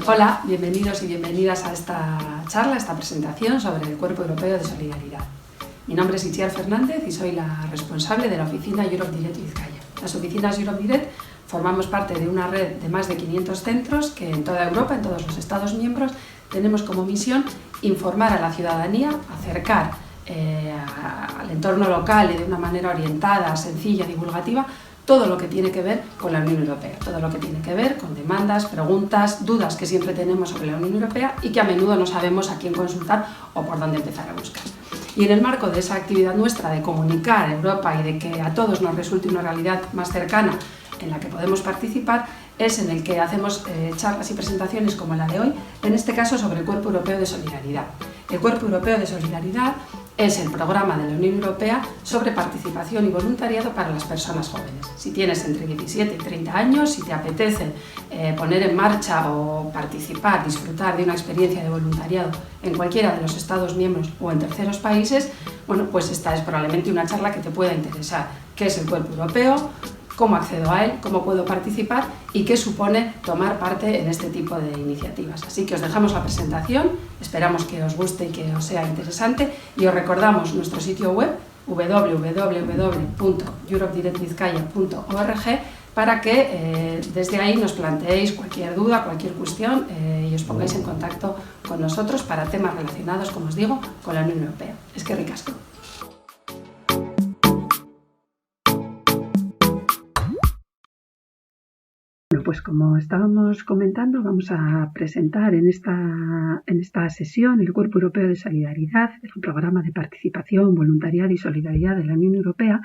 Hola, bienvenidos y bienvenidas a esta charla, a esta presentación sobre el Cuerpo Europeo de Solidaridad. Mi nombre es Itziar Fernández y soy la responsable de la oficina Europe Direct Vizcaya. Las oficinas Europe Direct formamos parte de una red de más de 500 centros que en toda Europa, en todos los Estados miembros, tenemos como misión informar a la ciudadanía, acercar al entorno local y de una manera orientada, sencilla, divulgativa, todo lo que tiene que ver con la Unión Europea, todo lo que tiene que ver con demandas, preguntas, dudas que siempre tenemos sobre la Unión Europea y que a menudo no sabemos a quién consultar o por dónde empezar a buscar. Y en el marco de esa actividad nuestra de comunicar Europa y de que a todos nos resulte una realidad más cercana en la que podemos participar, es en el que hacemos charlas y presentaciones como la de hoy, en este caso sobre el Cuerpo Europeo de Solidaridad. El Cuerpo Europeo de Solidaridad es el programa de la Unión Europea sobre participación y voluntariado para las personas jóvenes. Si tienes entre 17 y 30 años, si te apetece poner en marcha o participar, disfrutar de una experiencia de voluntariado en cualquiera de los Estados miembros o en terceros países, bueno, pues esta es probablemente una charla que te pueda interesar. ¿Qué es el Cuerpo Europeo? ¿Cómo accedo a él? ¿Cómo puedo participar? ¿Y qué supone tomar parte en este tipo de iniciativas? Así que os dejamos la presentación, esperamos que os guste y que os sea interesante y os recordamos nuestro sitio web www.europedirectvizcaya.org para que desde ahí nos planteéis cualquier duda, cualquier cuestión y os pongáis en contacto con nosotros para temas relacionados, como os digo, con la Unión Europea. Es que ricasco. Bueno, pues como estábamos comentando, vamos a presentar en esta sesión el Cuerpo Europeo de Solidaridad, el programa de participación, voluntariado y solidaridad de la Unión Europea,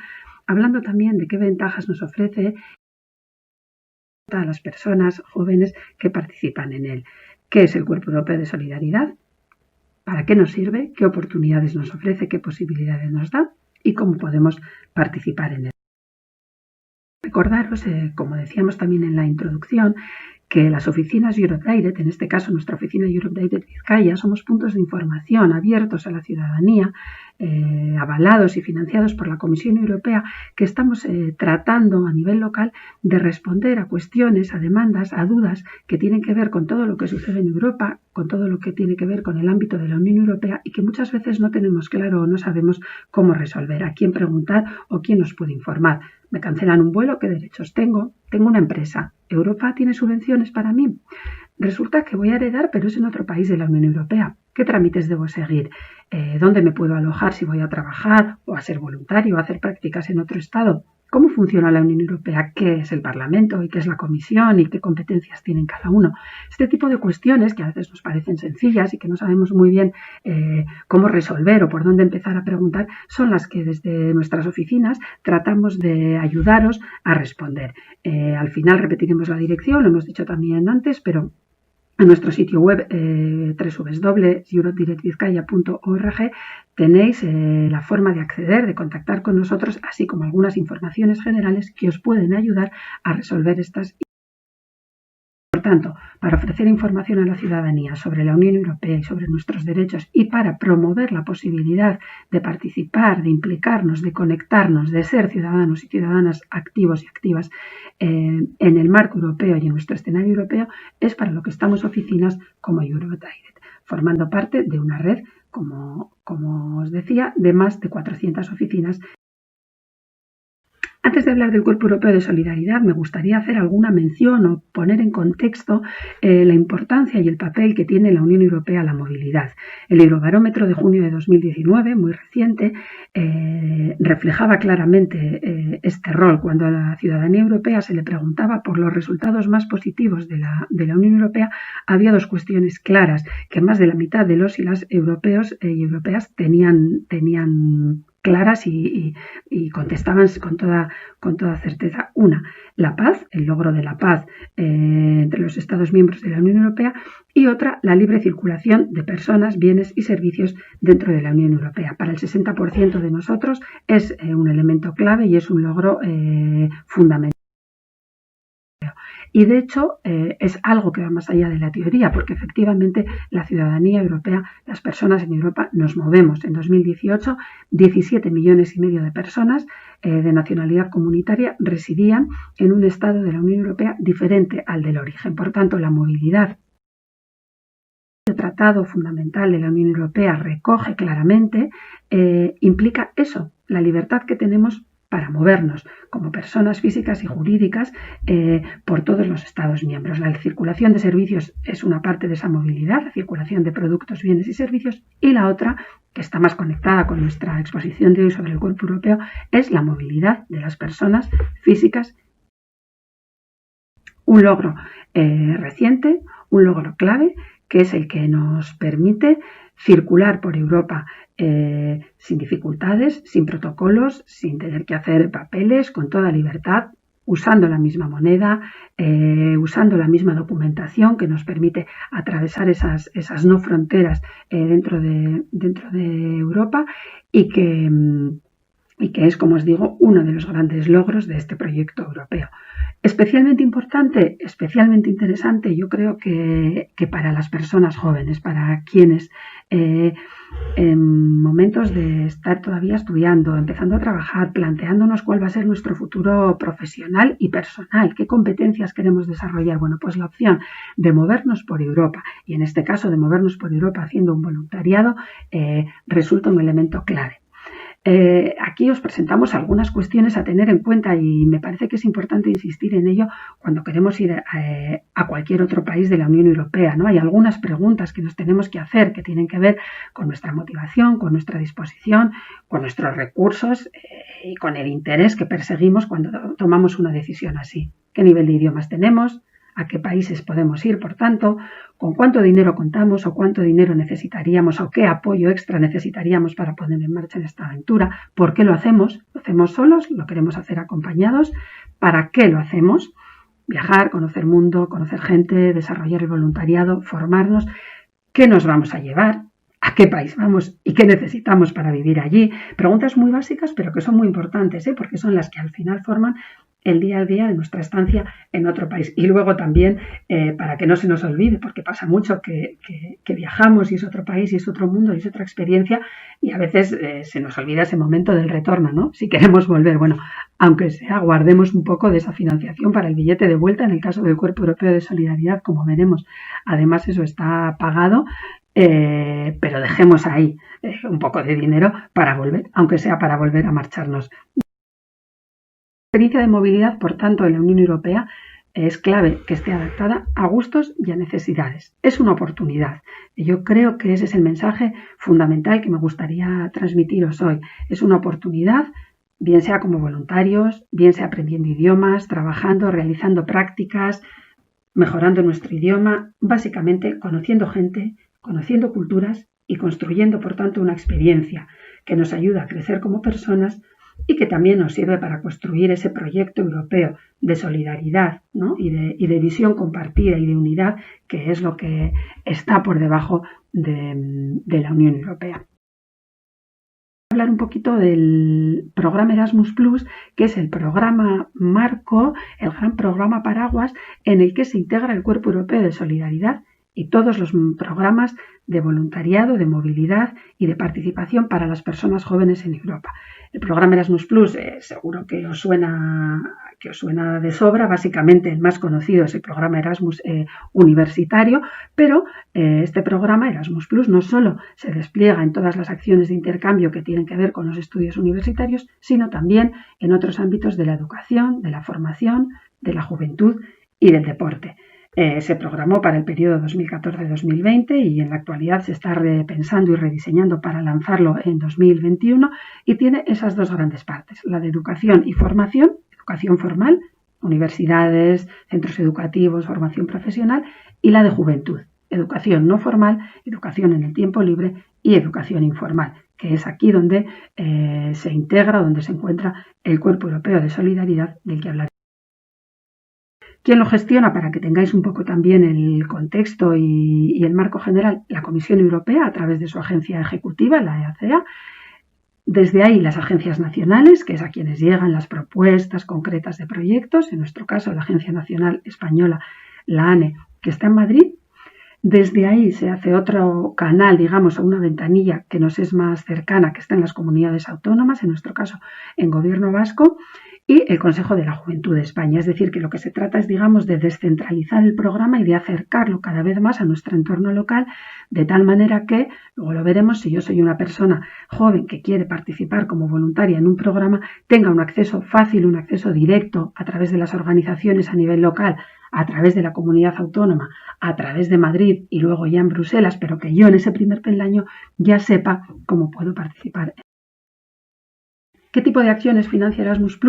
hablando también de qué ventajas nos ofrece a las personas jóvenes que participan en él. ¿Qué es el Cuerpo Europeo de Solidaridad? ¿Para qué nos sirve? ¿Qué oportunidades nos ofrece? ¿Qué posibilidades nos da? ¿Y cómo podemos participar en él? Recordaros, como decíamos también en la introducción, que las oficinas Europe Direct, en este caso nuestra oficina Europe Direct Vizcaya, somos puntos de información abiertos a la ciudadanía, avalados y financiados por la Comisión Europea, que estamos tratando a nivel local de responder a cuestiones, a demandas, a dudas que tienen que ver con todo lo que sucede en Europa, con todo lo que tiene que ver con el ámbito de la Unión Europea y que muchas veces no tenemos claro o no sabemos cómo resolver, a quién preguntar o quién nos puede informar. Me cancelan un vuelo, ¿qué derechos tengo? Tengo una empresa. ¿Europa tiene subvenciones para mí? Resulta que voy a heredar, pero es en otro país de la Unión Europea. ¿Qué trámites debo seguir? ¿Dónde me puedo alojar si voy a trabajar o a ser voluntario o a hacer prácticas en otro estado? ¿Cómo funciona la Unión Europea? ¿Qué es el Parlamento y qué es la Comisión y qué competencias tienen cada uno? Este tipo de cuestiones que a veces nos parecen sencillas y que no sabemos muy bien cómo resolver o por dónde empezar a preguntar son las que desde nuestras oficinas tratamos de ayudaros a responder. Al final repetiremos la dirección, lo hemos dicho también antes, pero en nuestro sitio web www.europedirectvizcaya.org tenéis la forma de acceder, de contactar con nosotros, así como algunas informaciones generales que os pueden ayudar a resolver estas. Por tanto, para ofrecer información a la ciudadanía sobre la Unión Europea y sobre nuestros derechos y para promover la posibilidad de participar, de implicarnos, de conectarnos, de ser ciudadanos y ciudadanas activos y activas en el marco europeo y en nuestro escenario europeo, es para lo que estamos oficinas como Europe Direct, formando parte de una red, como os decía, de más de 400 oficinas. Antes de hablar del Cuerpo Europeo de Solidaridad, me gustaría hacer alguna mención o poner en contexto la importancia y el papel que tiene la Unión Europea a la movilidad. El Eurobarómetro de junio de 2019, muy reciente, reflejaba claramente este rol. Cuando a la ciudadanía europea se le preguntaba por los resultados más positivos de la Unión Europea, había dos cuestiones claras, que más de la mitad de los y las europeos y europeas tenían claras y contestaban con toda certeza. Una, la paz, el logro de la paz entre los Estados miembros de la Unión Europea, y otra, la libre circulación de personas, bienes y servicios dentro de la Unión Europea. Para el 60% de nosotros es un elemento clave y es un logro fundamental. Y de hecho es algo que va más allá de la teoría, porque efectivamente la ciudadanía europea, las personas en Europa nos movemos. En 2018, 17,5 millones de personas de nacionalidad comunitaria residían en un estado de la Unión Europea diferente al del origen. Por tanto, la movilidad El tratado fundamental de la Unión Europea recoge claramente, implica eso, la libertad que tenemos para movernos como personas físicas y jurídicas por todos los Estados miembros. La circulación de servicios es una parte de esa movilidad, la circulación de productos, bienes y servicios, y la otra, que está más conectada con nuestra exposición de hoy sobre el cuerpo europeo, es la movilidad de las personas físicas. Un logro reciente, un logro clave, que es el que nos permite circular por Europa sin dificultades, sin protocolos, sin tener que hacer papeles, con toda libertad, usando la misma moneda, usando la misma documentación que nos permite atravesar esas no fronteras dentro de Europa y que es, como os digo, uno de los grandes logros de este proyecto europeo. Especialmente importante, especialmente interesante, yo creo que para las personas jóvenes, para quienes en momentos de estar todavía estudiando, empezando a trabajar, planteándonos cuál va a ser nuestro futuro profesional y personal, qué competencias queremos desarrollar, bueno, pues la opción de movernos por Europa, y en este caso de movernos por Europa haciendo un voluntariado, resulta un elemento clave. Aquí os presentamos algunas cuestiones a tener en cuenta y me parece que es importante insistir en ello cuando queremos ir a cualquier otro país de la Unión Europea, ¿no? Hay algunas preguntas que nos tenemos que hacer que tienen que ver con nuestra motivación, con nuestra disposición, con nuestros recursos y con el interés que perseguimos cuando tomamos una decisión así. ¿Qué nivel de idiomas tenemos? ¿A qué países podemos ir, por tanto? ¿Con cuánto dinero contamos o cuánto dinero necesitaríamos o qué apoyo extra necesitaríamos para poner en marcha esta aventura? ¿Por qué lo hacemos? ¿Lo hacemos solos? ¿Lo queremos hacer acompañados? ¿Para qué lo hacemos? Viajar, conocer mundo, conocer gente, desarrollar el voluntariado, formarnos. ¿Qué nos vamos a llevar? ¿A qué país vamos y qué necesitamos para vivir allí? Preguntas muy básicas, pero que son muy importantes, porque son las que al final forman el día a día de nuestra estancia en otro país. Y luego también, para que no se nos olvide, porque pasa mucho que viajamos y es otro país y es otro mundo y es otra experiencia y a veces se nos olvida ese momento del retorno, ¿no? Si queremos volver, bueno, aunque sea, guardemos un poco de esa financiación para el billete de vuelta en el caso del Cuerpo Europeo de Solidaridad, como veremos. Además, eso está pagado, pero dejemos ahí un poco de dinero para volver, aunque sea para volver a marcharnos. La experiencia de movilidad, por tanto, en la Unión Europea es clave que esté adaptada a gustos y a necesidades. Es una oportunidad. Y yo creo que ese es el mensaje fundamental que me gustaría transmitiros hoy. Es una oportunidad, bien sea como voluntarios, bien sea aprendiendo idiomas, trabajando, realizando prácticas, mejorando nuestro idioma, básicamente conociendo gente, conociendo culturas y construyendo, por tanto, una experiencia que nos ayuda a crecer como personas y que también nos sirve para construir ese proyecto europeo de solidaridad, ¿no? y de visión compartida y de unidad, que es lo que está por debajo de la Unión Europea. Voy a hablar un poquito del programa Erasmus+, que es el programa marco, el gran programa paraguas en el que se integra el Cuerpo Europeo de Solidaridad y todos los programas de voluntariado, de movilidad y de participación para las personas jóvenes en Europa. El programa Erasmus+, seguro que os suena de sobra. Básicamente el más conocido es el programa Erasmus universitario, pero este programa Erasmus+ no solo se despliega en todas las acciones de intercambio que tienen que ver con los estudios universitarios, sino también en otros ámbitos de la educación, de la formación, de la juventud y del deporte. Se programó para el periodo 2014-2020 y en la actualidad se está repensando y rediseñando para lanzarlo en 2021 y tiene esas dos grandes partes, la de educación y formación, educación formal, universidades, centros educativos, formación profesional, y la de juventud, educación no formal, educación en el tiempo libre y educación informal, que es aquí donde se integra, donde se encuentra el Cuerpo Europeo de Solidaridad del que hablaré. ¿Quién lo gestiona? Para que tengáis un poco también el contexto y el marco general, la Comisión Europea a través de su agencia ejecutiva, la EACEA. Desde ahí las agencias nacionales, que es a quienes llegan las propuestas concretas de proyectos, en nuestro caso la Agencia Nacional Española, la ANE, que está en Madrid. Desde ahí se hace otro canal, digamos, o una ventanilla que nos es más cercana, que está en las comunidades autónomas, en nuestro caso en Gobierno Vasco. y el Consejo de la Juventud de España. Es decir, que lo que se trata es, digamos, de descentralizar el programa y de acercarlo cada vez más a nuestro entorno local, de tal manera que, luego lo veremos, si yo soy una persona joven que quiere participar como voluntaria en un programa, tenga un acceso fácil, un acceso directo a través de las organizaciones a nivel local, a través de la comunidad autónoma, a través de Madrid y luego ya en Bruselas, pero que yo en ese primer peldaño ya sepa cómo puedo participar. ¿Qué tipo de acciones financia Erasmus+?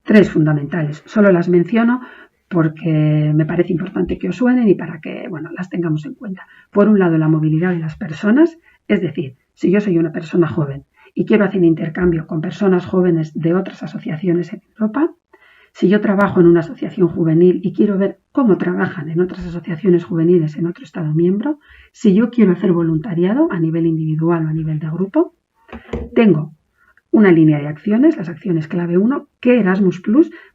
3 fundamentales. Solo las menciono porque me parece importante que os suenen y para que, bueno, las tengamos en cuenta. Por un lado, la movilidad de las personas, es decir, si yo soy una persona joven y quiero hacer intercambio con personas jóvenes de otras asociaciones en Europa, si yo trabajo en una asociación juvenil y quiero ver cómo trabajan en otras asociaciones juveniles en otro Estado miembro, si yo quiero hacer voluntariado a nivel individual o a nivel de grupo, tengo una línea de acciones, las acciones clave 1, que Erasmus+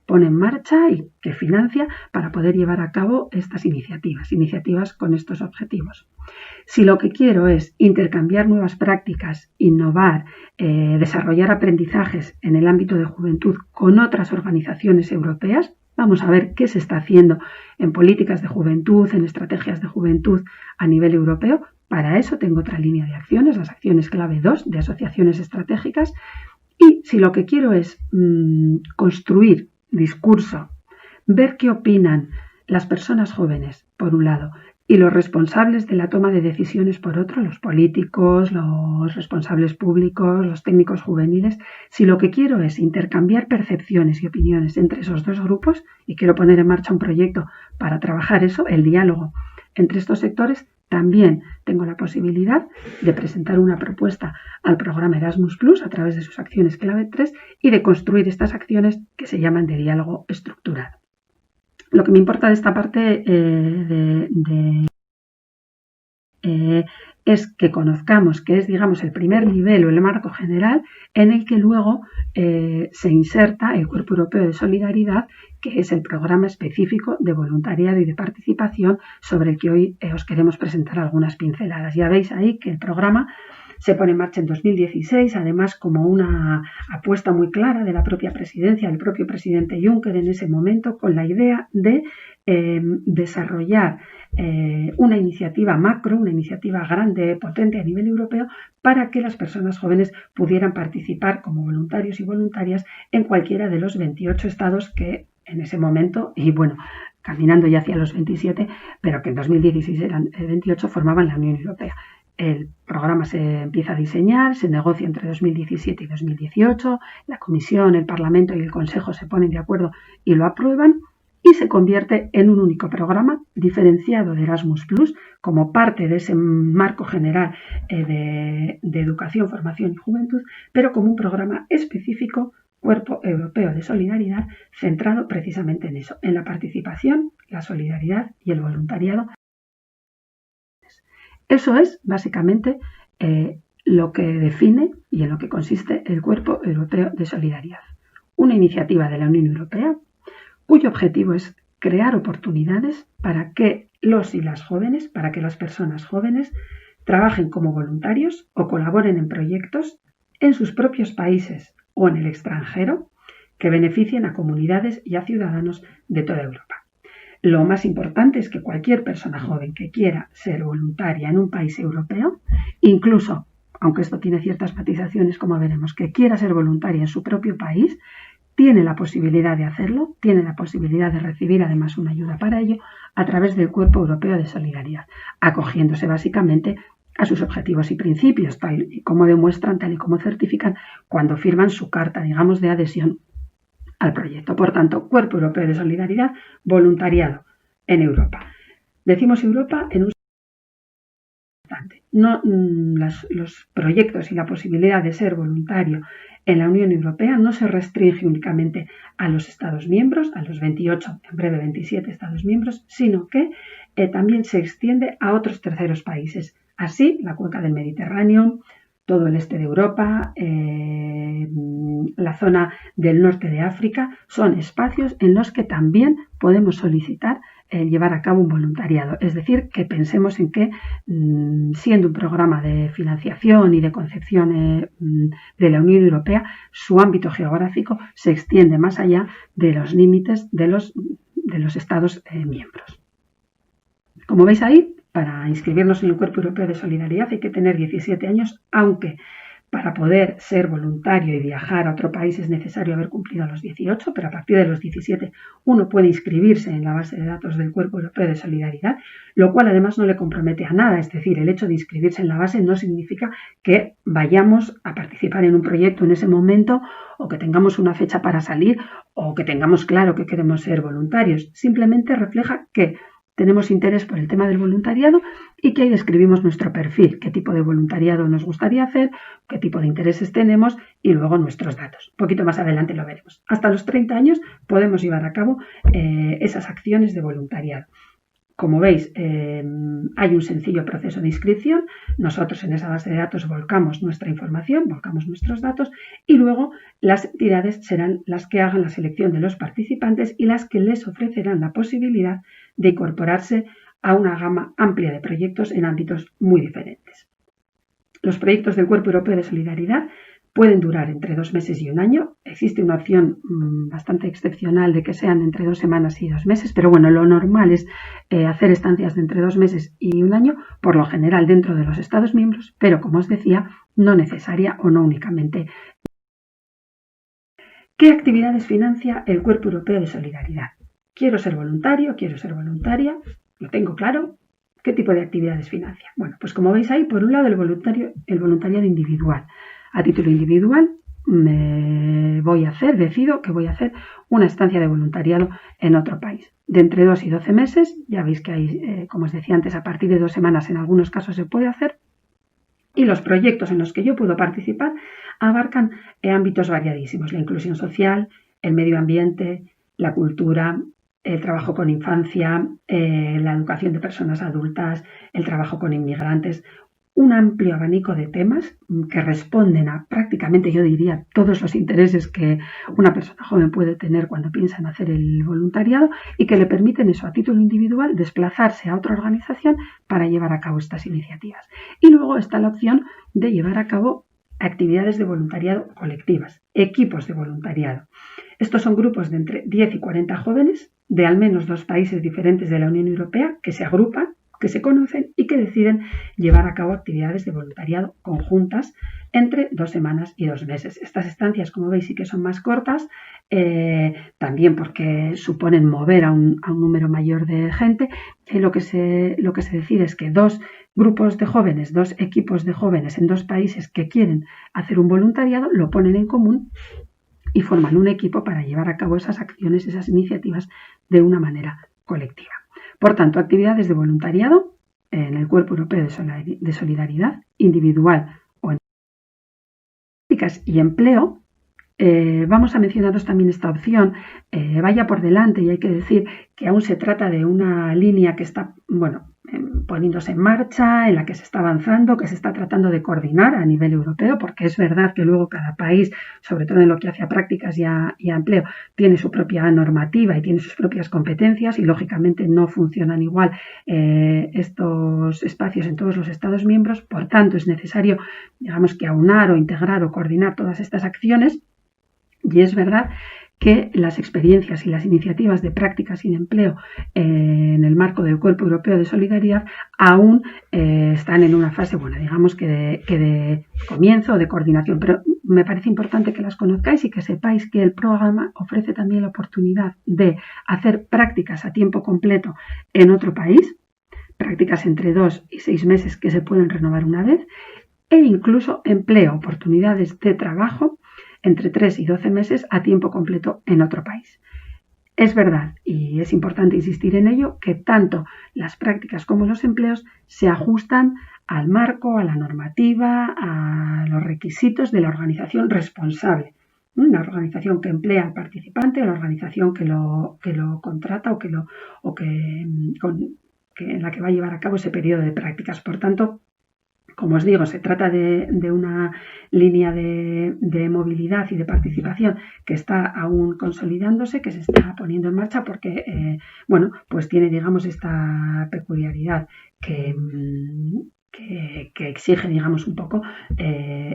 pone en marcha y que financia para poder llevar a cabo estas iniciativas con estos objetivos. Si lo que quiero es intercambiar nuevas prácticas, innovar, desarrollar aprendizajes en el ámbito de juventud con otras organizaciones europeas, vamos a ver qué se está haciendo en políticas de juventud, en estrategias de juventud a nivel europeo. Para eso tengo otra línea de acciones, las acciones clave 2 de asociaciones estratégicas. Y si lo que quiero es construir discurso, ver qué opinan las personas jóvenes, por un lado, y los responsables de la toma de decisiones, por otro, los políticos, los responsables públicos, los técnicos juveniles, si lo que quiero es intercambiar percepciones y opiniones entre esos dos grupos y quiero poner en marcha un proyecto para trabajar eso, el diálogo entre estos sectores, también tengo la posibilidad de presentar una propuesta al programa Erasmus+ a través de sus acciones clave 3 y de construir estas acciones que se llaman de diálogo estructurado. Lo que me importa de esta parte es que conozcamos que es, digamos, el primer nivel o el marco general en el que luego se inserta el Cuerpo Europeo de Solidaridad, que es el programa específico de voluntariado y de participación sobre el que hoy os queremos presentar algunas pinceladas. Ya veis ahí que el programa se pone en marcha en 2016, además como una apuesta muy clara de la propia presidencia, del propio presidente Juncker en ese momento, con la idea de desarrollar una iniciativa macro, una iniciativa grande, potente a nivel europeo, para que las personas jóvenes pudieran participar como voluntarios y voluntarias en cualquiera de los 28 estados que en ese momento, y bueno, caminando ya hacia los 27, pero que en 2016 eran 28, formaban la Unión Europea. El programa se empieza a diseñar, se negocia entre 2017 y 2018, la Comisión, el Parlamento y el Consejo se ponen de acuerdo y lo aprueban y se convierte en un único programa diferenciado de Erasmus+, como parte de ese marco general de educación, formación y juventud, pero como un programa específico, Cuerpo Europeo de Solidaridad, centrado precisamente en eso, en la participación, la solidaridad y el voluntariado. Eso es básicamente lo que define y en lo que consiste el Cuerpo Europeo de Solidaridad. Una iniciativa de la Unión Europea cuyo objetivo es crear oportunidades para que los y las jóvenes, para que las personas jóvenes trabajen como voluntarios o colaboren en proyectos en sus propios países o en el extranjero que beneficien a comunidades y a ciudadanos de toda Europa. Lo más importante es que cualquier persona joven que quiera ser voluntaria en un país europeo, incluso, aunque esto tiene ciertas matizaciones como veremos, que quiera ser voluntaria en su propio país, tiene la posibilidad de hacerlo, tiene la posibilidad de recibir además una ayuda para ello a través del Cuerpo Europeo de Solidaridad, acogiéndose básicamente a sus objetivos y principios, tal y como demuestran, tal y como certifican cuando firman su carta, digamos, de adhesión al proyecto. Por tanto, Cuerpo Europeo de Solidaridad, voluntariado en Europa. Decimos Europa en un instante. No, los proyectos y la posibilidad de ser voluntario en la Unión Europea no se restringe únicamente a los Estados miembros, a los 28, en breve 27 Estados miembros, sino que también se extiende a otros terceros países. Así, la cuenca del Mediterráneo, todo el este de Europa, la zona del norte de África, son espacios en los que también podemos solicitar llevar a cabo un voluntariado. Es decir, que pensemos en que, siendo un programa de financiación y de concepción de la Unión Europea, su ámbito geográfico se extiende más allá de los límites de los Estados miembros. Como veis ahí, para inscribirnos en el Cuerpo Europeo de Solidaridad hay que tener 17 años, aunque para poder ser voluntario y viajar a otro país es necesario haber cumplido los 18, pero a partir de los 17 uno puede inscribirse en la base de datos del Cuerpo Europeo de Solidaridad, lo cual además no le compromete a nada. Es decir, el hecho de inscribirse en la base no significa que vayamos a participar en un proyecto en ese momento, o que tengamos una fecha para salir, o que tengamos claro que queremos ser voluntarios. Simplemente refleja que tenemos interés por el tema del voluntariado y que ahí describimos nuestro perfil, qué tipo de voluntariado nos gustaría hacer, qué tipo de intereses tenemos y luego nuestros datos. Un poquito más adelante lo veremos. Hasta los 30 años podemos llevar a cabo esas acciones de voluntariado. Como veis, hay un sencillo proceso de inscripción. Nosotros en esa base de datos volcamos nuestra información, volcamos nuestros datos y luego las entidades serán las que hagan la selección de los participantes y las que les ofrecerán la posibilidad de incorporarse a una gama amplia de proyectos en ámbitos muy diferentes. Los proyectos del Cuerpo Europeo de Solidaridad pueden durar entre 2 meses y 1 año. Existe una opción bastante excepcional de que sean entre 2 semanas y 2 meses, pero bueno, lo normal es hacer estancias de entre 2 meses y 1 año, por lo general dentro de los Estados miembros, pero como os decía, no necesaria o no únicamente. ¿Qué actividades financia el Cuerpo Europeo de Solidaridad? Quiero ser voluntario, quiero ser voluntaria, lo tengo claro. ¿Qué tipo de actividades financia? Bueno, pues como veis ahí, por un lado el voluntariado individual. A título individual decido que voy a hacer una estancia de voluntariado en otro país. De entre 2 y 12 meses, ya veis que hay, como os decía antes, a partir de 2 semanas en algunos casos se puede hacer. Y los proyectos en los que yo puedo participar abarcan ámbitos variadísimos: la inclusión social, el medio ambiente, la cultura, el trabajo con infancia, la educación de personas adultas, el trabajo con inmigrantes. Un amplio abanico de temas que responden a prácticamente, yo diría, todos los intereses que una persona joven puede tener cuando piensa en hacer el voluntariado y que le permiten eso, a título individual, desplazarse a otra organización para llevar a cabo estas iniciativas. Y luego está la opción de llevar a cabo actividades de voluntariado colectivas, equipos de voluntariado. Estos son grupos de entre 10 y 40 jóvenes de al menos 2 países diferentes de la Unión Europea que se agrupan, que se conocen y que deciden llevar a cabo actividades de voluntariado conjuntas entre 2 semanas y 2 meses. Estas estancias, como veis, sí que son más cortas, también porque suponen mover a un número mayor de gente. Lo que se decide es que 2 grupos de jóvenes, 2 equipos de jóvenes en 2 países que quieren hacer un voluntariado, lo ponen en común y forman un equipo para llevar a cabo esas acciones, esas iniciativas de una manera colectiva. Por tanto, actividades de voluntariado en el Cuerpo Europeo de Solidaridad, individual o en políticas y empleo. Vamos a mencionaros también esta opción. Vaya por delante, y hay que decir que aún se trata de una línea que está, poniéndose en marcha, en la que se está avanzando, que se está tratando de coordinar a nivel europeo, porque es verdad que luego cada país, sobre todo en lo que hace a prácticas y a empleo, tiene su propia normativa y tiene sus propias competencias y lógicamente no funcionan igual estos espacios en todos los Estados miembros. Por tanto, es necesario, digamos, que aunar o integrar o coordinar todas estas acciones. Y es verdad que las experiencias y las iniciativas de prácticas y de empleo en el marco del Cuerpo Europeo de Solidaridad aún están en una fase, digamos que de comienzo o de coordinación, pero me parece importante que las conozcáis y que sepáis que el programa ofrece también la oportunidad de hacer prácticas a tiempo completo en otro país, prácticas entre 2 y 6 meses que se pueden renovar una vez, e incluso empleo, oportunidades de trabajo entre 3 y 12 meses a tiempo completo en otro país. Es verdad, y es importante insistir en ello, que tanto las prácticas como los empleos se ajustan al marco, a la normativa, a los requisitos de la organización responsable. La organización que emplea al participante, la organización que lo contrata en la que va a llevar a cabo ese periodo de prácticas. Por tanto, Como os digo, se trata de una línea de movilidad y de participación que está aún consolidándose, que se está poniendo en marcha porque, bueno, pues tiene, digamos, esta peculiaridad que exige, digamos, un poco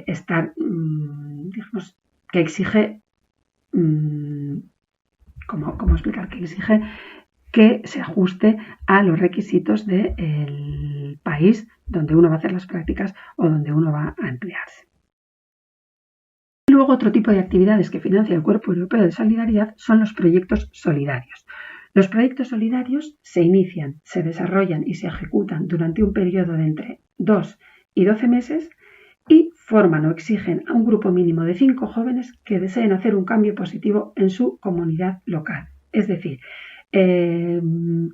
estar, digamos, que exige, ¿cómo explicar? Que exige que se ajuste a los requisitos del país donde uno va a hacer las prácticas o donde uno va a emplearse. Y luego otro tipo de actividades que financia el Cuerpo Europeo de Solidaridad son los proyectos solidarios. Los proyectos solidarios se inician, se desarrollan y se ejecutan durante un periodo de entre 2 y 12 meses y forman o exigen a un grupo mínimo de 5 jóvenes que deseen hacer un cambio positivo en su comunidad local. Es decir,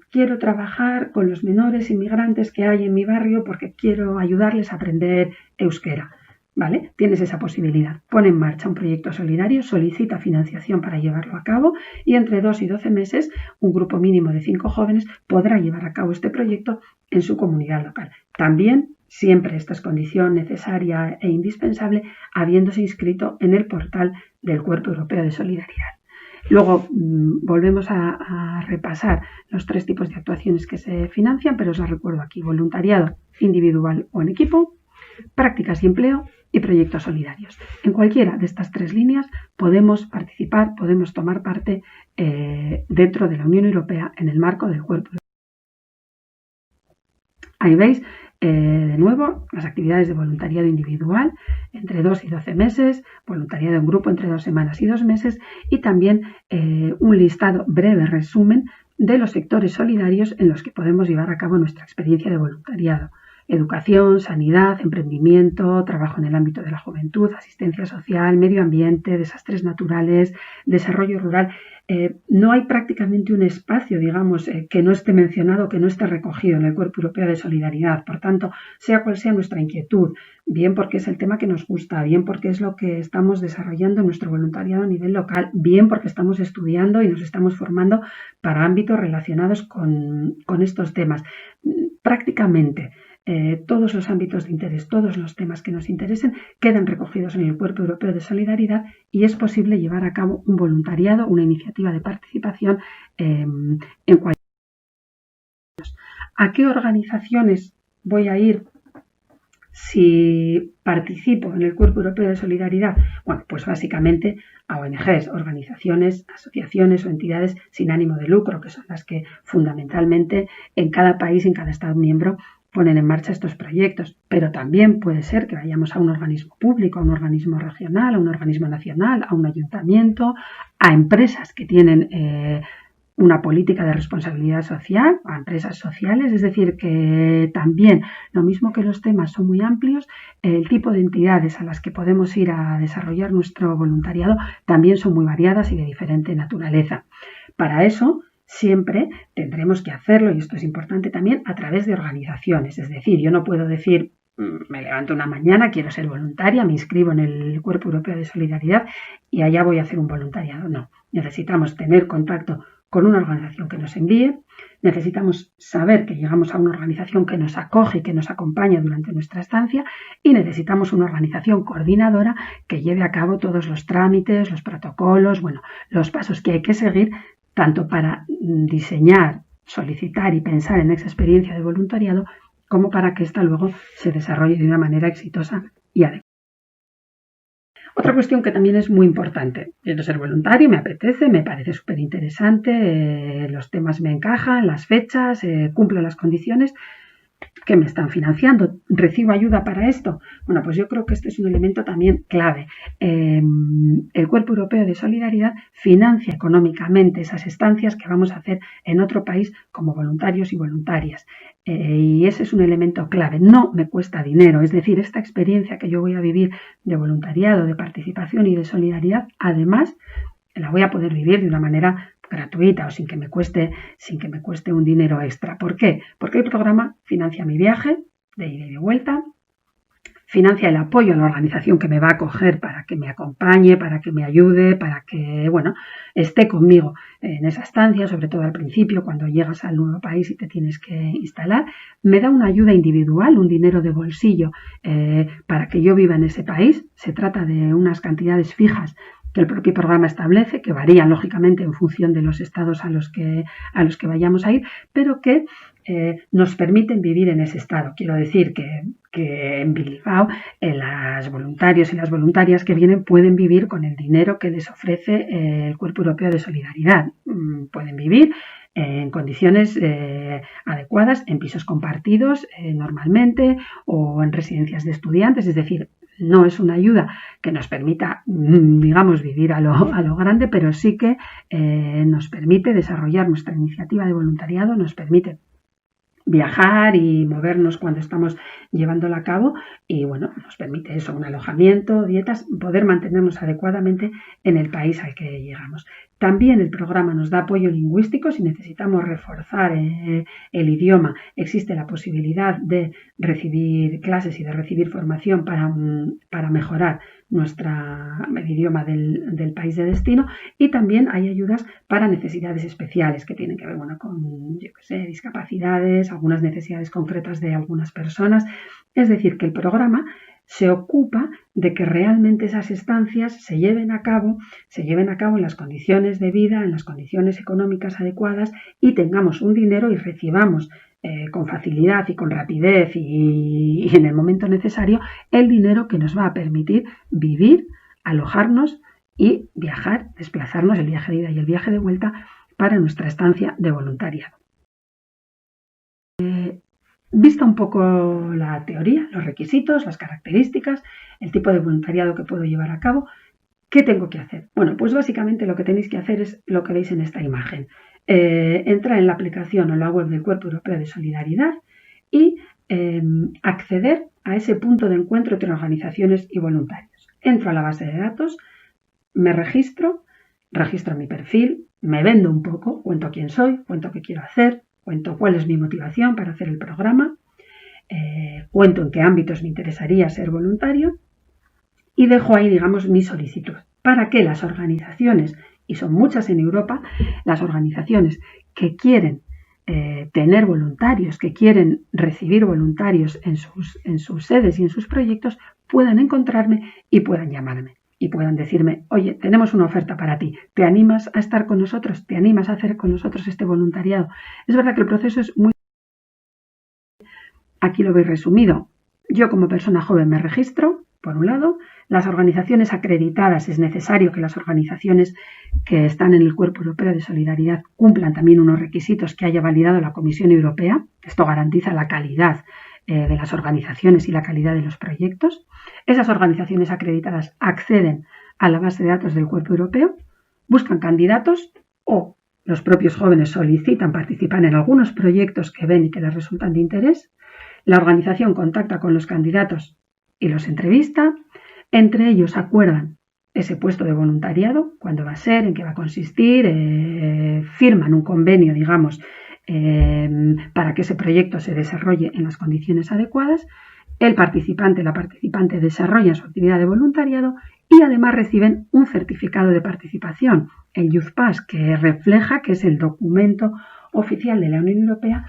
quiero trabajar con los menores inmigrantes que hay en mi barrio porque quiero ayudarles a aprender euskera, ¿vale? Tienes esa posibilidad. Pon en marcha un proyecto solidario, solicita financiación para llevarlo a cabo y entre 2 y 12 meses un grupo mínimo de 5 jóvenes podrá llevar a cabo este proyecto en su comunidad local. También siempre esta es condición necesaria e indispensable habiéndose inscrito en el portal del Cuerpo Europeo de Solidaridad. Luego volvemos a repasar los 3 tipos de actuaciones que se financian, pero os las recuerdo aquí: voluntariado individual o en equipo, prácticas y empleo y proyectos solidarios. En cualquiera de estas 3 líneas podemos participar, podemos tomar parte dentro de la Unión Europea en el marco del Cuerpo. Ahí veis de nuevo las actividades de voluntariado individual entre 2 y 12 meses, voluntariado en grupo entre 2 semanas y 2 meses y también un listado breve resumen de los sectores solidarios en los que podemos llevar a cabo nuestra experiencia de voluntariado: educación, sanidad, emprendimiento, trabajo en el ámbito de la juventud, asistencia social, medio ambiente, desastres naturales, desarrollo rural. No hay prácticamente un espacio, digamos, que no esté mencionado, que no esté recogido en el Cuerpo Europeo de Solidaridad. Por tanto, sea cual sea nuestra inquietud, bien porque es el tema que nos gusta, bien porque es lo que estamos desarrollando en nuestro voluntariado a nivel local, bien porque estamos estudiando y nos estamos formando para ámbitos relacionados con estos temas. Prácticamente todos los ámbitos de interés, todos los temas que nos interesen quedan recogidos en el Cuerpo Europeo de Solidaridad y es posible llevar a cabo un voluntariado, una iniciativa de participación en cualquier. ¿A qué organizaciones voy a ir si participo en el Cuerpo Europeo de Solidaridad? Bueno, pues básicamente a ONGs, organizaciones, asociaciones o entidades sin ánimo de lucro, que son las que fundamentalmente en cada país, en cada Estado miembro, ponen en marcha estos proyectos, pero también puede ser que vayamos a un organismo público, a un organismo regional, a un organismo nacional, a un ayuntamiento, a empresas que tienen una política de responsabilidad social, a empresas sociales, es decir, que también, lo mismo que los temas son muy amplios, el tipo de entidades a las que podemos ir a desarrollar nuestro voluntariado también son muy variadas y de diferente naturaleza. Para eso, siempre tendremos que hacerlo, y esto es importante también, a través de organizaciones. Es decir, yo no puedo decir, me levanto una mañana, quiero ser voluntaria, me inscribo en el Cuerpo Europeo de Solidaridad y allá voy a hacer un voluntariado. No, necesitamos tener contacto con una organización que nos envíe, necesitamos saber que llegamos a una organización que nos acoge y que nos acompaña durante nuestra estancia y necesitamos una organización coordinadora que lleve a cabo todos los trámites, los protocolos, bueno, los pasos que hay que seguir tanto para diseñar, solicitar y pensar en esa experiencia de voluntariado como para que ésta luego se desarrolle de una manera exitosa y adecuada. Otra cuestión que también es muy importante: quiero ser voluntario, me apetece, me parece súper interesante, los temas me encajan, las fechas, cumplo las condiciones. ¿Qué me están financiando? ¿Recibo ayuda para esto? Bueno, pues yo creo que este es un elemento también clave. El Cuerpo Europeo de Solidaridad financia económicamente esas estancias que vamos a hacer en otro país como voluntarios y voluntarias. Y ese es un elemento clave. No me cuesta dinero, es decir, esta experiencia que yo voy a vivir de voluntariado, de participación y de solidaridad, además la voy a poder vivir de una manera gratuita o sin que me cueste un dinero extra. ¿Por qué? Porque el programa financia mi viaje de ida y de vuelta, financia el apoyo a la organización que me va a acoger para que me acompañe, para que me ayude, para que, bueno, esté conmigo en esa estancia, sobre todo al principio, cuando llegas al nuevo país y te tienes que instalar. Me da una ayuda individual, un dinero de bolsillo para que yo viva en ese país. Se trata de unas cantidades fijas que el propio programa establece, que varían lógicamente en función de los estados a los que vayamos a ir, pero que nos permiten vivir en ese estado. Quiero decir que en Bilbao los voluntarios y las voluntarias que vienen pueden vivir con el dinero que les ofrece el Cuerpo Europeo de Solidaridad. Pueden vivir en condiciones adecuadas, en pisos compartidos normalmente, o en residencias de estudiantes, es decir, no es una ayuda que nos permita, digamos, vivir a lo grande, pero sí que nos permite desarrollar nuestra iniciativa de voluntariado, nos permite viajar y movernos cuando estamos llevándola a cabo, y bueno, nos permite eso, un alojamiento, dietas, poder mantenernos adecuadamente en el país al que llegamos. También el programa nos da apoyo lingüístico. Si necesitamos reforzar el idioma, existe la posibilidad de recibir clases y de recibir formación para mejorar el idioma del país de destino. Y también hay ayudas para necesidades especiales que tienen que ver, bueno, con, discapacidades, algunas necesidades concretas de algunas personas. Es decir, que el programa se ocupa de que realmente esas estancias se lleven a cabo en las condiciones de vida, en las condiciones económicas adecuadas, y tengamos un dinero y recibamos con facilidad y con rapidez y en el momento necesario el dinero que nos va a permitir vivir, alojarnos y viajar, desplazarnos, el viaje de ida y el viaje de vuelta para nuestra estancia de voluntariado. Vista un poco la teoría, los requisitos, las características, el tipo de voluntariado que puedo llevar a cabo, ¿qué tengo que hacer? Bueno, pues básicamente lo que tenéis que hacer es lo que veis en esta imagen. Entrar en la aplicación o la web del Cuerpo Europeo de Solidaridad y acceder a ese punto de encuentro entre organizaciones y voluntarios. Entro a la base de datos, me registro mi perfil, me vendo un poco, cuento quién soy, cuento qué quiero hacer, cuento cuál es mi motivación para hacer el programa, cuento en qué ámbitos me interesaría ser voluntario y dejo ahí, digamos, mi solicitud para que las organizaciones, y son muchas en Europa, las organizaciones que quieren tener voluntarios, que quieren recibir voluntarios en sus sedes y en sus proyectos, puedan encontrarme y puedan llamarme. Y puedan decirme, oye, tenemos una oferta para ti, ¿te animas a estar con nosotros? ¿Te animas a hacer con nosotros este voluntariado? Es verdad que el proceso es muy... Aquí lo veis resumido. Yo como persona joven me registro, por un lado. Las organizaciones acreditadas, es necesario que las organizaciones que están en el Cuerpo Europeo de Solidaridad cumplan también unos requisitos que haya validado la Comisión Europea. Esto garantiza la calidad de las organizaciones y la calidad de los proyectos. Esas organizaciones acreditadas acceden a la base de datos del Cuerpo Europeo, buscan candidatos o los propios jóvenes solicitan participar en algunos proyectos que ven y que les resultan de interés. La organización contacta con los candidatos y los entrevista. Entre ellos acuerdan ese puesto de voluntariado, cuándo va a ser, en qué va a consistir, firman un convenio, digamos, para que ese proyecto se desarrolle en las condiciones adecuadas. El participante, la participante desarrolla su actividad de voluntariado y además reciben un certificado de participación, el Youth Pass, que refleja, que es el documento oficial de la Unión Europea,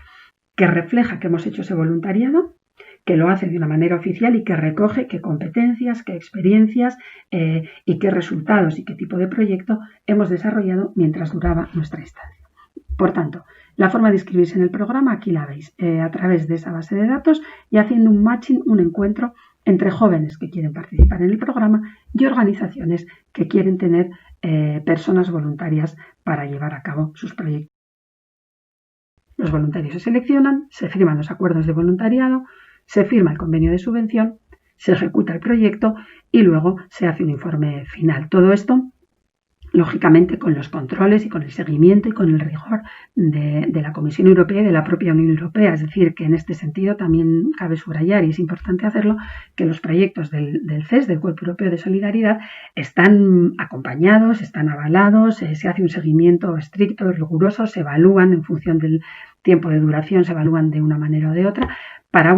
que refleja que hemos hecho ese voluntariado, que lo hace de una manera oficial y que recoge qué competencias, qué experiencias y qué resultados y qué tipo de proyecto hemos desarrollado mientras duraba nuestra estancia. Por tanto, la forma de inscribirse en el programa aquí la veis, a través de esa base de datos y haciendo un matching, un encuentro entre jóvenes que quieren participar en el programa y organizaciones que quieren tener personas voluntarias para llevar a cabo sus proyectos. Los voluntarios se seleccionan, se firman los acuerdos de voluntariado, se firma el convenio de subvención, se ejecuta el proyecto y luego se hace un informe final. Todo esto, lógicamente, con los controles y con el seguimiento y con el rigor de la Comisión Europea y de la propia Unión Europea. Es decir, que en este sentido también cabe subrayar, y es importante hacerlo, que los proyectos del CES, del Cuerpo Europeo de Solidaridad, están acompañados, están avalados, se hace un seguimiento estricto y riguroso, se evalúan en función tiempo de duración se evalúan de una manera o de otra, para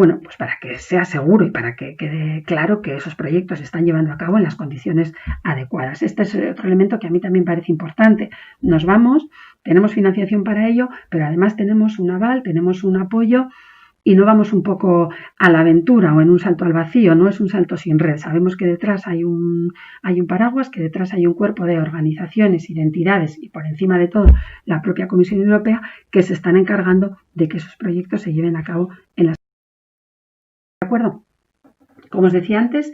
que sea seguro y para que quede claro que esos proyectos se están llevando a cabo en las condiciones adecuadas. Este es otro elemento que a mí también parece importante. Nos vamos, tenemos financiación para ello, pero además tenemos un aval, tenemos un apoyo y no vamos un poco a la aventura o en un salto al vacío, no es un salto sin red. Sabemos que detrás hay un paraguas, que detrás hay un cuerpo de organizaciones y de entidades y por encima de todo la propia Comisión Europea que se están encargando de que esos proyectos se lleven a cabo en las... ¿De acuerdo? Como os decía antes,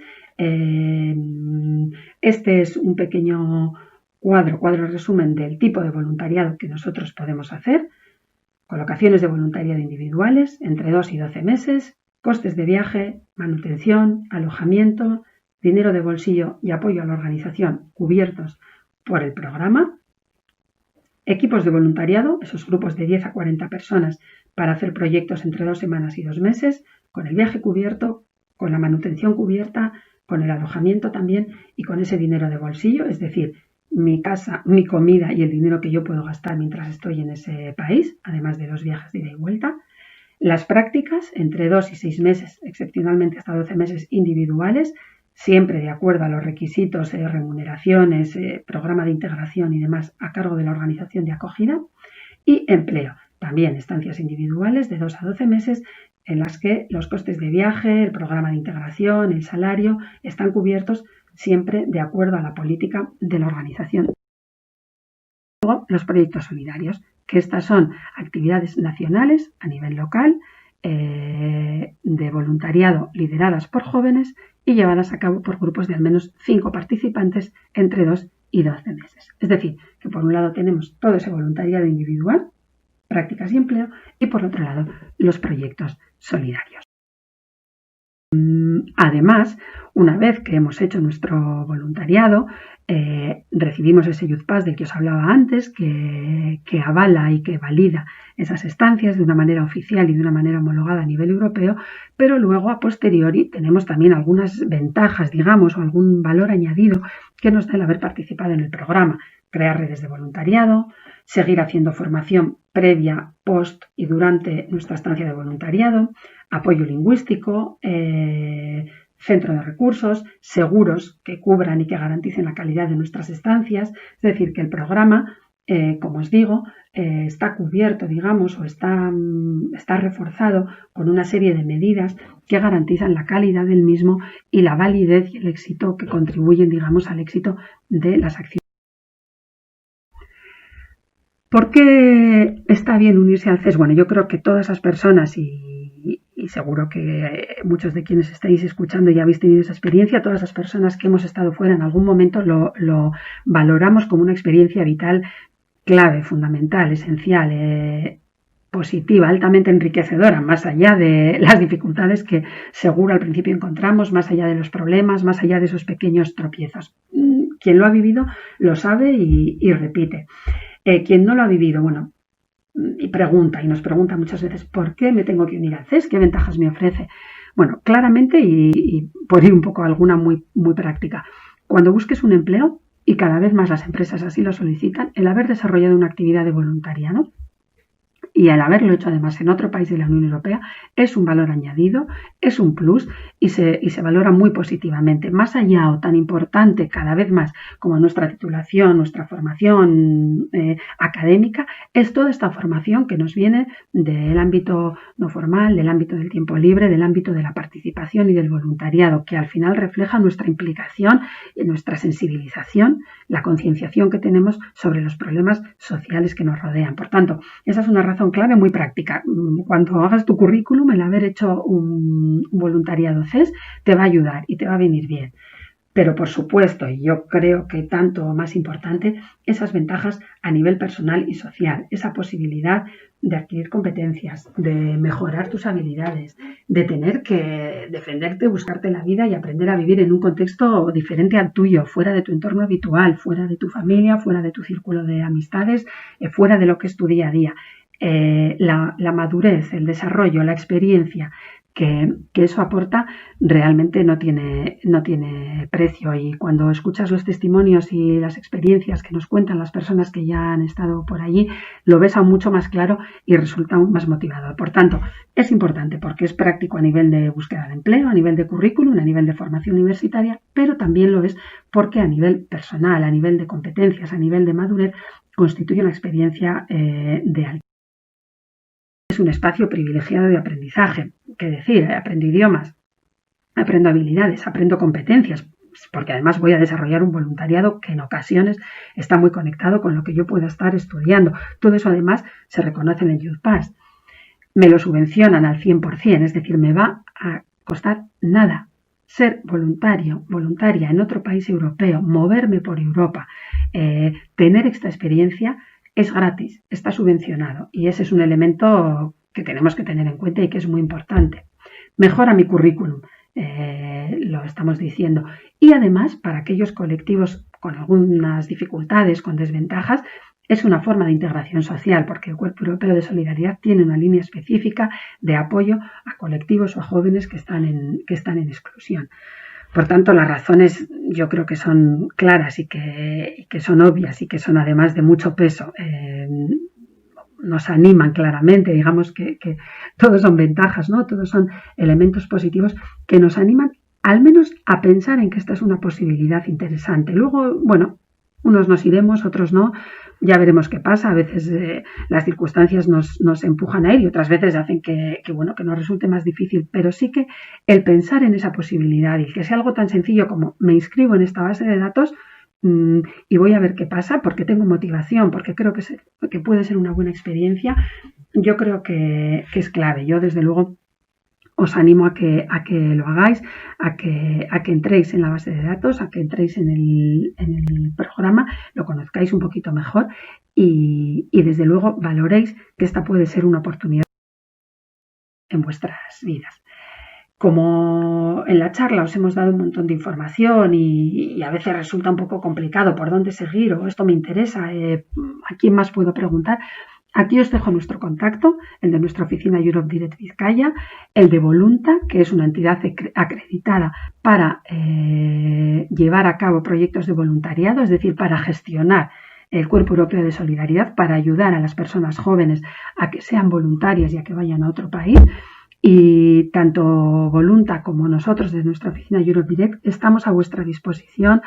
este es un pequeño cuadro resumen del tipo de voluntariado que nosotros podemos hacer. Colocaciones de voluntariado individuales entre 2 y 12 meses, costes de viaje, manutención, alojamiento, dinero de bolsillo y apoyo a la organización cubiertos por el programa. Equipos de voluntariado, esos grupos de 10 a 40 personas para hacer proyectos entre 2 semanas y 2 meses, con el viaje cubierto, con la manutención cubierta, con el alojamiento también y con ese dinero de bolsillo, es decir, mi casa, mi comida y el dinero que yo puedo gastar mientras estoy en ese país, además de 2 viajes de ida y vuelta. Las prácticas entre 2 y 6 meses, excepcionalmente hasta 12 meses individuales, siempre de acuerdo a los requisitos, remuneraciones, programa de integración y demás a cargo de la organización de acogida. Y empleo, también estancias individuales de 2 a 12 meses en las que los costes de viaje, el programa de integración, el salario están cubiertos siempre de acuerdo a la política de la organización. Luego, los proyectos solidarios, que estas son actividades nacionales a nivel local, de voluntariado lideradas por jóvenes y llevadas a cabo por grupos de al menos 5 participantes entre 2 y 12 meses. Es decir, que por un lado tenemos todo ese voluntariado individual, prácticas y empleo, y por otro lado los proyectos solidarios. Además, una vez que hemos hecho nuestro voluntariado, recibimos ese Youth Pass del que os hablaba antes, que avala y que valida esas estancias de una manera oficial y de una manera homologada a nivel europeo, pero luego a posteriori tenemos también algunas ventajas, digamos, o algún valor añadido que nos da el haber participado en el programa. Crear redes de voluntariado, seguir haciendo formación previa, post y durante nuestra estancia de voluntariado, apoyo lingüístico, centro de recursos, seguros que cubran y que garanticen la calidad de nuestras estancias. Es decir, que el programa, como os digo, está cubierto, digamos, o está reforzado con una serie de medidas que garantizan la calidad del mismo y la validez y el éxito que contribuyen, digamos, al éxito de las acciones. ¿Por qué está bien unirse al CES? Bueno, yo creo que todas esas personas y seguro que muchos de quienes estáis escuchando ya habéis tenido esa experiencia, todas esas personas que hemos estado fuera en algún momento lo valoramos como una experiencia vital clave, fundamental, esencial, positiva, altamente enriquecedora, más allá de las dificultades que seguro al principio encontramos, más allá de los problemas, más allá de esos pequeños tropiezos. Quien lo ha vivido lo sabe y repite. Quien no lo ha vivido, bueno, y nos pregunta muchas veces, ¿por qué me tengo que unir al CES? ¿Qué ventajas me ofrece? Bueno, claramente, y por ir un poco a alguna muy, muy práctica, cuando busques un empleo, y cada vez más las empresas así lo solicitan, el haber desarrollado una actividad de voluntariado y el haberlo hecho además en otro país de la Unión Europea es un valor añadido, es un plus y se valora muy positivamente. Más allá o tan importante cada vez más como nuestra titulación, nuestra formación académica, es toda esta formación que nos viene del ámbito no formal, del ámbito del tiempo libre, del ámbito de la participación y del voluntariado, que al final refleja nuestra implicación y nuestra sensibilización, la concienciación que tenemos sobre los problemas sociales que nos rodean. Por tanto, esa es una razón clave muy práctica. Cuando hagas tu currículum, el haber hecho un voluntariado CES te va a ayudar y te va a venir bien. Pero por supuesto, y yo creo que tanto o más importante, esas ventajas a nivel personal y social, esa posibilidad de adquirir competencias, de mejorar tus habilidades, de tener que defenderte, buscarte la vida y aprender a vivir en un contexto diferente al tuyo, fuera de tu entorno habitual, fuera de tu familia, fuera de tu círculo de amistades, fuera de lo que es tu día a día. La madurez, el desarrollo, la experiencia que eso aporta realmente no tiene precio. Y cuando escuchas los testimonios y las experiencias que nos cuentan las personas que ya han estado por allí, lo ves aún mucho más claro y resulta aún más motivador. Por tanto, es importante porque es práctico a nivel de búsqueda de empleo, a nivel de currículum, a nivel de formación universitaria, pero también lo es porque a nivel personal, a nivel de competencias, a nivel de madurez, constituye una experiencia de alto. Es un espacio privilegiado de aprendizaje, que decir, aprendo idiomas, aprendo habilidades, aprendo competencias, porque además voy a desarrollar un voluntariado que en ocasiones está muy conectado con lo que yo pueda estar estudiando. Todo eso además se reconoce en el Youth Pass. Me lo subvencionan al 100%, es decir, me va a costar nada. Ser voluntaria en otro país europeo, moverme por Europa, tener esta experiencia es gratis, está subvencionado y ese es un elemento que tenemos que tener en cuenta y que es muy importante. Mejora mi currículum, lo estamos diciendo. Y además, para aquellos colectivos con algunas dificultades, con desventajas, es una forma de integración social, porque el Cuerpo Europeo de Solidaridad tiene una línea específica de apoyo a colectivos o a jóvenes que están en exclusión. Por tanto, las razones yo creo que son claras y que son obvias y que son además de mucho peso. Nos animan claramente, digamos que todos son ventajas, ¿no? Todos son elementos positivos que nos animan al menos a pensar en que esta es una posibilidad interesante. Luego, bueno, unos nos iremos, otros no, ya veremos qué pasa. A veces las circunstancias nos empujan a ir y otras veces hacen que nos resulte más difícil, pero sí que el pensar en esa posibilidad y que sea algo tan sencillo como me inscribo en esta base de datos y voy a ver qué pasa porque tengo motivación, porque creo que puede ser una buena experiencia, yo creo que es clave. Yo desde luego os animo a que lo hagáis, a que entréis en la base de datos, a que entréis en el programa, lo conozcáis un poquito mejor y desde luego valoréis que esta puede ser una oportunidad en vuestras vidas. Como en la charla os hemos dado un montón de información y a veces resulta un poco complicado por dónde seguir o esto me interesa, ¿a quién más puedo preguntar? Aquí os dejo nuestro contacto, el de nuestra oficina Europe Direct Vizcaya, el de Volunta, que es una entidad acreditada para llevar a cabo proyectos de voluntariado, es decir, para gestionar el Cuerpo Europeo de Solidaridad, para ayudar a las personas jóvenes a que sean voluntarias y a que vayan a otro país. Y tanto Volunta como nosotros desde nuestra oficina Europe Direct estamos a vuestra disposición,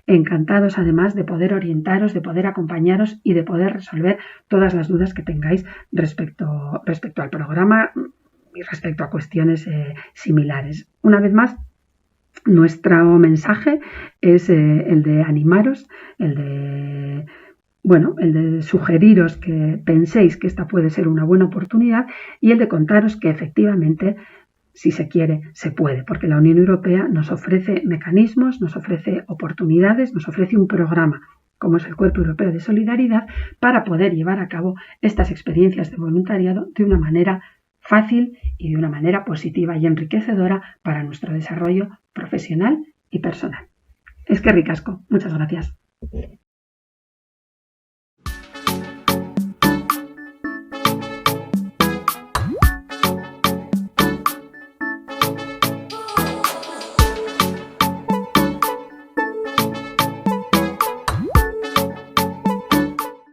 encantados además de poder orientaros, de poder acompañaros y de poder resolver todas las dudas que tengáis respecto al programa y respecto a cuestiones similares. Una vez más, nuestro mensaje es el de animaros, el de sugeriros que penséis que esta puede ser una buena oportunidad y el de contaros que efectivamente, si se quiere, se puede, porque la Unión Europea nos ofrece mecanismos, nos ofrece oportunidades, nos ofrece un programa como es el Cuerpo Europeo de Solidaridad para poder llevar a cabo estas experiencias de voluntariado de una manera fácil y de una manera positiva y enriquecedora para nuestro desarrollo profesional y personal. Eskerrik asko. Muchas gracias.